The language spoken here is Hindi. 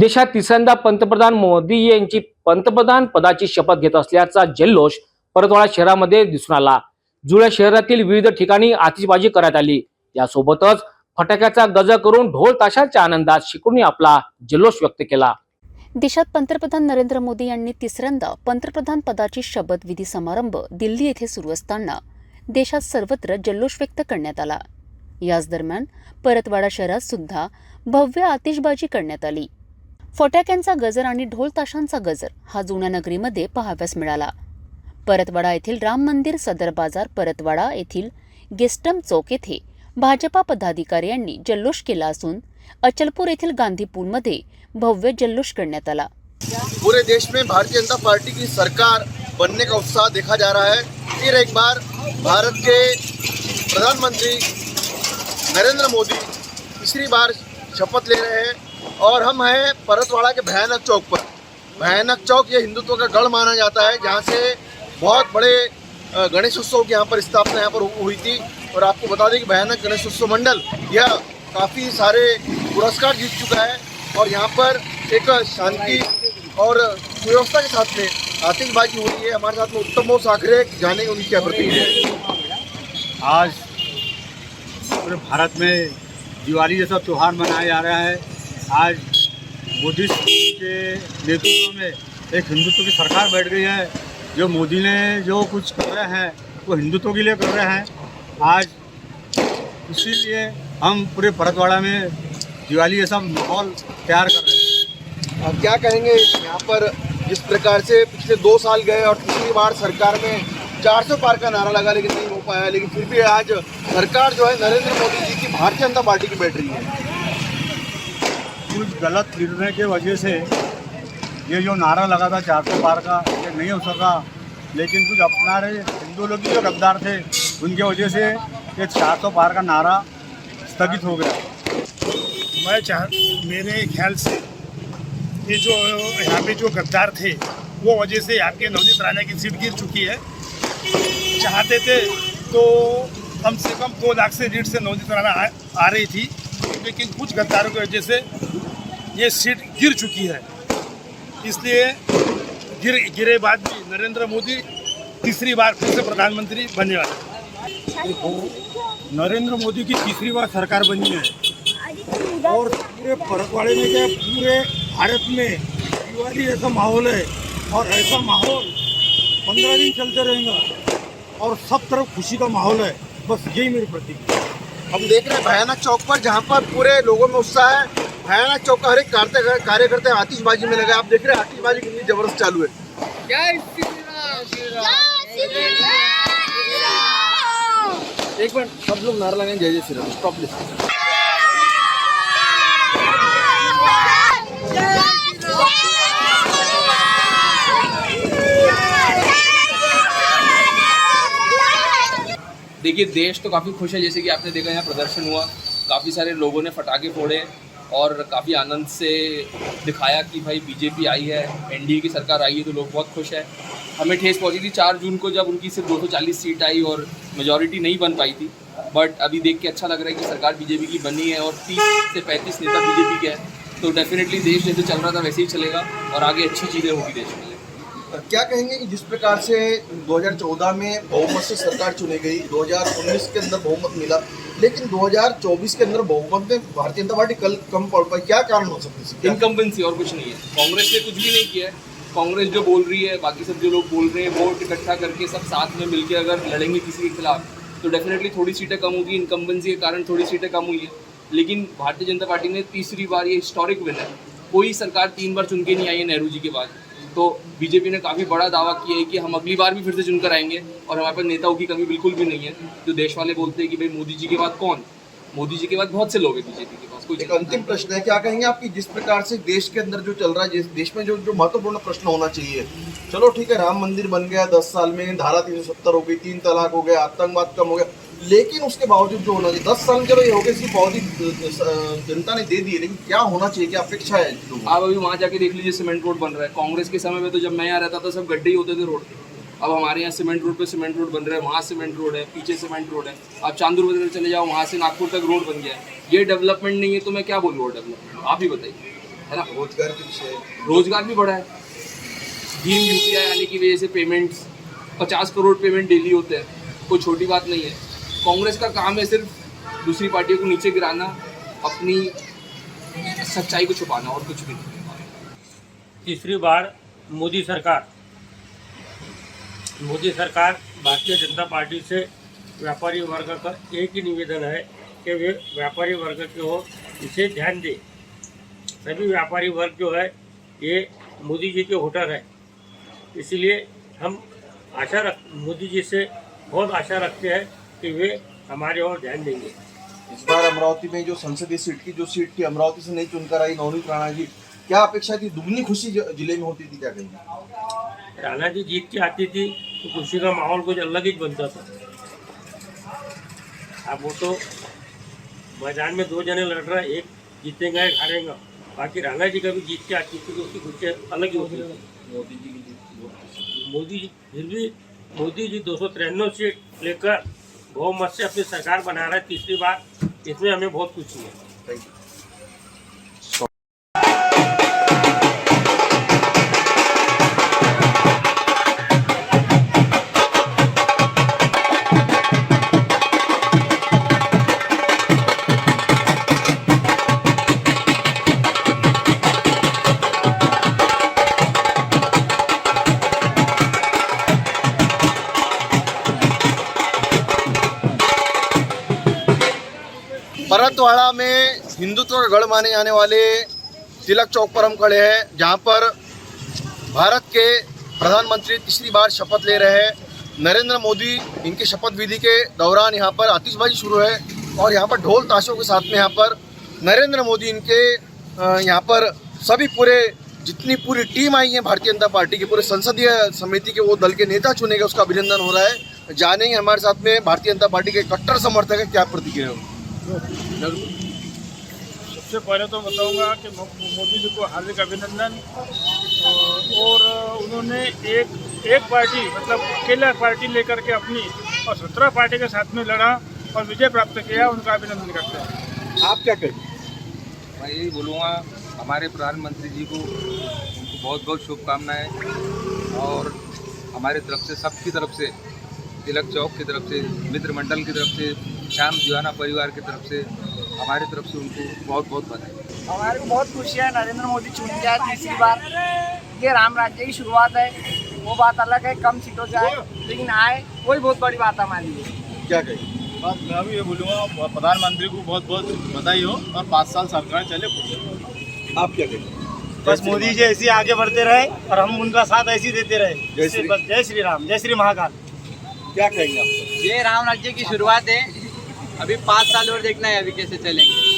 देशात तिसऱ्यांदा पंतप्रधान मोदी यांची पंतप्रधान पदाची शपथ घेत असल्याचा जल्लोष परतवाडा शहरामध्ये दिसून आला। जुळ्या शहरातील विविध ठिकाणी आतिषबाजी करण्यात आली। यासोबतच फटाक्याचा गजर करून ढोल ताशाच्या आनंदात शेकडोंनी आपला जल्लोष व्यक्त केला। देशात पंतप्रधान नरेंद्र मोदी यांनी तिसऱ्यांदा पंतप्रधान पदाची शपथविधी समारंभ दिल्ली येथे सुरू असताना देशात सर्वत्र जल्लोष व्यक्त करण्यात आला। याच दरम्यान परतवाडा शहरात सुद्धा भव्य आतिषबाजी करण्यात आली। फटाक्यांचा गजर आणि ढोल ताशांचा गजर हा जुन्या नगरीमध्ये पाहाव्यास मिळाला। परतवाडा येथील राम मंदिर, सदर बाजार, परतवाडा येथील गेस्टम चौक येथे भाजपा पदाधिकारी यांनी जल्लोष केला असून अचलपूर येथील गांधी पूलमध्ये भव्य जल्लोष करण्यात आला। पूरे देश में भारतीय जनता पार्टी की सरकार बनने का उत्साह देखा जा रहा है। फिर एक बार भारत के प्रधानमंत्री नरेंद्र मोदी तीसरी बार शपथ ले रहे हैं और हम हैं परतवाड़ा के भयानक चौक पर। भयानक चौक ये हिंदुत्व का गढ़ माना जाता है, जहाँ से बहुत बड़े गणेश उत्सव की यहाँ पर स्थापना यहाँ पर हुई थी। और आपको बता दें कि भयानक गणेश उत्सव मंडल यह काफ़ी सारे पुरस्कार जीत चुका है और यहाँ पर एक शांति और सुव्यवस्था के साथ में आतिशबाजी हो रही है। हमारे साथ में उत्तम साखरे जाने उनकी क्या प्रतिक्रिया है। आज पूरे भारत में दिवाली जैसा त्यौहार मनाया जा रहा है। आज मोदी के नेतृत्व में एक हिंदुत्व की सरकार बैठ गई है। जो मोदी ने जो कुछ कर रहे हैं वो हिंदुत्व के लिए कर रहे हैं। आज इसीलिए हम पूरे परतवाड़ा में दिवाली जैसा माहौल तैयार कर रहे हैं। आप क्या कहेंगे यहाँ पर जिस प्रकार से पिछले 2 साल गए और तीसरी बार सरकार में 400 पार का नारा लगा लेकिन नहीं हो पाया, लेकिन फिर भी आज सरकार जो है नरेंद्र मोदी जी की भारतीय जनता पार्टी की बैठ रही है। कुछ गलत निर्णय की वजह से ये जो नारा लगा था 400 पार का, ये नहीं हो सका। लेकिन कुछ अपना रहे हिंदू लोग जो गद्दार थे उनकी वजह से ये 400 पार का नारा स्थगित हो गया। मेरे ख्याल से ये जो यहाँ पे जो गद्दार थे वो वजह से यहाँ के नवनीत राणा की सीट गिर चुकी है। चाहते थे तो कम से कम 2 लाख से लीड से नवनीत राणा आ रही थी, लेकिन कुछ गद्दारों की वजह से ये सीट गिर चुकी है। इसलिए गिरे बाद भी नरेंद्र मोदी तीसरी बार फिर से प्रधानमंत्री बनने वाले। नरेंद्र मोदी की तीसरी बार सरकार बनी है और पूरे परतवाड़े में क्या पूरे भारत में दिवाली जैसा माहौल है और ऐसा माहौल 15 दिन चलते रहेगा और सब तरफ खुशी का माहौल है। बस यही मेरी प्रतिक्रिया। हम देख रहे हैं भयानक चौक पर, जहाँ पर पूरे लोगों में उत्साह है। भयानक चौक का हर एक कार्यकर्ता आतिशबाजी में लगा। आप देख रहे हैं आतिशबाजी कितनी जबरदस्त चालू है। एक बार सब लोग नारा लगाएं, जय जय श्री राम। Stop please. देखिए, देश तो काफ़ी खुश है। जैसे कि आपने देखा यहाँ प्रदर्शन हुआ, काफ़ी सारे लोगों ने फटाके फोड़े और काफ़ी आनंद से दिखाया कि भाई बीजेपी आई है, एनडीए की सरकार आई है, तो लोग बहुत खुश हैं। हमें ठेस पहुंची थी 4 जून को, जब उनकी सिर्फ 240 सीट आई और मेजॉरिटी नहीं बन पाई थी। बट अभी देख के अच्छा लग रहा है कि सरकार बीजेपी की बनी है और 30 से 35 नेता बीजेपी के हैं। तो डेफिनेटली देश जैसे चल रहा था वैसे ही चलेगा और आगे अच्छी चीज़ें होगी देश में। क्या कहेंगे कि जिस प्रकार से 2014 में बहुमत से सरकार चुनी गई, 2019 के अंदर बहुमत मिला, लेकिन 2024 के अंदर बहुमत में भारतीय जनता पार्टी कम पड़ पाई, क्या कारण हो सकता है? इनकम्बेंसी और कुछ नहीं है। कांग्रेस ने कुछ भी नहीं किया है। कांग्रेस जो बोल रही है, बाकी सब जो लोग बोल रहे हैं, वोट इकट्ठा करके सब साथ में मिलकर अगर लड़ेंगे किसी के खिलाफ तो डेफिनेटली थोड़ी सीटें कम होगी। इनकम्बेंसी के कारण थोड़ी सीटें कम हुई है, लेकिन भारतीय जनता पार्टी ने तीसरी बार, ये हिस्टोरिक विन है। कोई सरकार 3 बार चुन के नहीं आई है नेहरू जी के बाद। तो बीजेपी ने काफ़ी बड़ा दावा किया है कि हम अगली बार भी फिर से चुनकर आएंगे और हमारे पास नेताओं की कमी बिल्कुल भी नहीं है। जो देश वाले बोलते हैं कि भाई मोदी जी के बाद कौन, मोदी जी के बाद बहुत से लोग हैं बीजेपी के पास। कोई एक अंतिम प्रश्न है, क्या कहेंगे आपकी जिस प्रकार से देश के अंदर जो चल रहा है, जिस देश में जो महत्वपूर्ण प्रश्न होना चाहिए, चलो ठीक है राम मंदिर बन गया 10 साल में, धारा 370 हो गई, 3 तलाक हो गया, आतंकवाद कम हो गया, लेकिन उसके बावजूद जो होना चाहिए 10 साल चलो ये हो गया, इसकी पावती जनता ने दे दी है, लेकिन क्या होना चाहिए, क्या अपेक्षा है? आप अभी वहाँ जाके देख लीजिए, सीमेंट रोड बन रहा है। कांग्रेस के समय में तो जब मैं यहाँ रहता था सब गड्ढे ही होते थे रोड। अब हमारे यहाँ सीमेंट रोड पे सीमेंट रोड बन रहा है, वहाँ सीमेंट रोड है, पीछे सीमेंट रोड है। आप चांदूर बाजार चले जाओ, वहाँ से नागपुर तक रोड बन गया है। ये डेवलपमेंट नहीं है तो मैं क्या बोलूँ डेवलपमेंट, आप ही बताइए। है ना। रोजगार के विषय रोजगार भी बढ़ा है, भीम यूपीआई आने की वजह से पेमेंट्स 50 करोड़ पेमेंट डेली होते हैं, कोई छोटी बात नहीं है। कांग्रेस का काम है सिर्फ दूसरी पार्टियों को नीचे गिराना, अपनी सच्चाई को छुपाना, और कुछ भी नहीं। तीसरी बार मोदी सरकार भारतीय जनता पार्टी से व्यापारी वर्ग का एक ही निवेदन है कि वे व्यापारी वर्ग की ओर इसे ध्यान दें। सभी व्यापारी वर्ग जो है ये मोदी जी के वोटर है, इसलिए हम मोदी जी से बहुत आशा रखते हैं कि वे हमारे ओर ध्यान देंगे। इस बार अमरावती में जो संसदीय सीट थी अमरावती से नहीं चुनकर आई नवनीत राणा जी, क्या अपेक्षा थी? दुगनी खुशी जिले में होती थी, क्या कहेंगे? राणा जी जीत के आती थी तो खुशी का माहौल कुछ अलग ही बनता था। अब वो तो मैदान में 2 जने लड़ रहे, एक जीतेगा एक हारेगा, बाकी राणा जी का भी जीत के आती थी तो उसकी खुशी अलग ही होती थी। मोदी जी 293 सीट लेकर बहुमत से अपनी सरकार बना रहा है तीसरी बार, इसमें हमें बहुत खुशी है। Thank you. परतवाड़ा में हिंदुत्व का गढ़ माने जाने वाले तिलक चौक पर हम खड़े हैं, जहां पर भारत के प्रधानमंत्री तीसरी बार शपथ ले रहे हैं। नरेंद्र मोदी इनके शपथ विधि के दौरान यहाँ पर आतिशबाजी शुरू है और यहाँ पर ढोल ताशों के साथ में यहाँ पर नरेंद्र मोदी इनके यहाँ पर सभी जितनी पूरी टीम आई है भारतीय जनता पार्टी के पूरे संसदीय समिति के वो दल के नेता चुने गए, उसका अभिनंदन हो रहा है। जानेंगे हमारे साथ में भारतीय जनता पार्टी के कट्टर समर्थक है, क्या प्रतिक्रिया हो? सबसे पहले तो बताऊंगा कि मोदी जी को हार्दिक अभिनंदन, और उन्होंने एक पार्टी मतलब अकेला पार्टी लेकर के अपनी और 17 पार्टी के साथ में लड़ा और विजय प्राप्त किया, उनका अभिनंदन करते हैं। आप क्या कहेंगे? मैं यही बोलूँगा हमारे प्रधानमंत्री जी को उनको बहुत बहुत शुभकामनाएं, और हमारे तरफ से सबकी तरफ से, तिलक चौक की तरफ से, मित्र मंडल की तरफ से, श्याम दीवाना परिवार की तरफ से, हमारी तरफ से उनको बहुत बहुत बधाई। हमारे को बहुत खुशी है, नरेंद्र मोदी चुन गया तीसरी बार। ये राम राज्य की शुरुआत है, वो बात अलग है, कम सीटों से आए लेकिन आए, वही बहुत बड़ी बात है हमारे लिए। क्या कहेंगे? मैं भी ये बोलूँगा प्रधानमंत्री को बहुत बहुत बधाई हो और 5 साल सरकार चले। आप क्या कहेंगे? बस मोदी जी ऐसे आगे बढ़ते रहे और हम उनका साथ ऐसे ही देते रहे। बस जय श्री राम, जय श्री महाकाल। क्या कहेंगे आप? ये राम राज्य की शुरुआत है, अभी 5 साल और देखना है अभी कैसे चलेंगे।